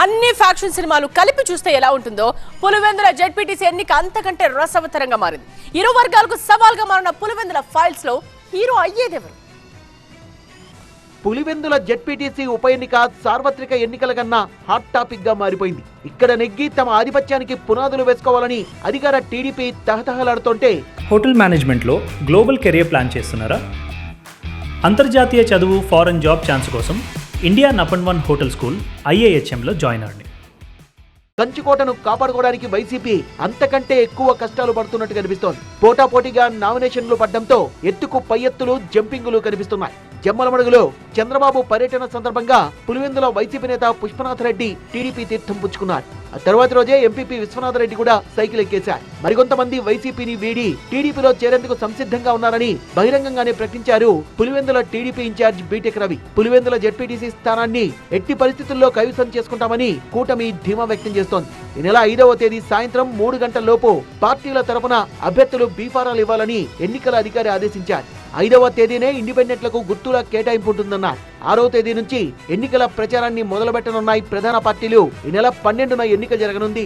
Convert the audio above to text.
అన్ని ఫ్యాక్షన్ సినిమాలు కలిపి చూస్తే ఎలా ఉంటుందో పులివెందుల జెడ్పీటీసీ ఎన్నిక అంతకంటే రసవత్తరంగా మారింది. ఇరు వర్గాలకు సవాల్గా మారిన పులివెందుల ఫైల్స్ లో హీరో అయ్యేదెవరు? పులివెందుల జెడ్పీటీసీ ఉప ఎన్నిక సార్వత్రిక ఎన్నికల కన్నా హాట్ టాపిక్ గా మారిపోయింది. ఇక్కడ నెగ్గి తమ ఆధిపత్యానికి పునాదులు వేసుకోవాలని అధికార టీడీపీ తహతహలాడుతుంటే, హోటల్ మేనేజ్మెంట్లో గ్లోబల్ కెరియర్ ప్లాన్ చేస్తున్నారా? అంతర్జాతీయ చదువు ఫారెన్ జాబ్ ఛాన్స్ కోసం ఇండియా నంబర్ 1 హోటల్ స్కూల్ IIHMలో జాయిన్ అవ్వండి. కంచుకోటను కాపాడుకోవడానికి వైసీపీ అంతకంటే ఎక్కువ కష్టాలు పడుతున్నట్టు కనిపిస్తోంది. పోటాపోటీగా నామినేషన్లు పడ్డంతో ఎత్తుకు పై ఎత్తులు, జంపింగులు కనిపిస్తున్నాయి. జమ్మలమడుగులో చంద్రబాబు పర్యటన సందర్భంగా పులివెందుల వైసీపీ నేత పుష్పనాథ్ రెడ్డి టీడీపీ తీర్థం పుచ్చుకున్నారు. ఆ తర్వాతి రోజే ఎంపీపీ విశ్వనాథ్ రెడ్డి కూడా సైకిల్ ఎక్కేశారు. మరికొంతమంది వైసీపీని వీడి టీడీపీలో చేరేందుకు సంసిద్ధంగా ఉన్నారని బహిరంగంగానే ప్రకటించారు Pulivendula TDP incharge BTech Ravi. Pulivendula ZPTC స్థానాన్ని ఎట్టి పరిస్థితుల్లో కైవసం చేసుకుంటామని కూటమి ధీమా వ్యక్తం చేస్తోంది. ఈ నెల 5వ తేదీ సాయంత్రం 3 గంటల లోపు పార్టీల తరపున అభ్యర్థులు బీఫారాలు ఇవ్వాలని ఎన్నికల అధికారి ఆదేశించారు. 5వ తేదీనే ఇండిపెండెంట్లకు గుర్తుల కేటాయింపు ఉంటుందన్నారు. 6వ తేదీ నుంచి ఎన్నికల ప్రచారాన్ని మొదలుపెట్టనున్నాయి ప్రధాన పార్టీలు. ఈ నెల 12న ఎన్నిక జరగనుంది.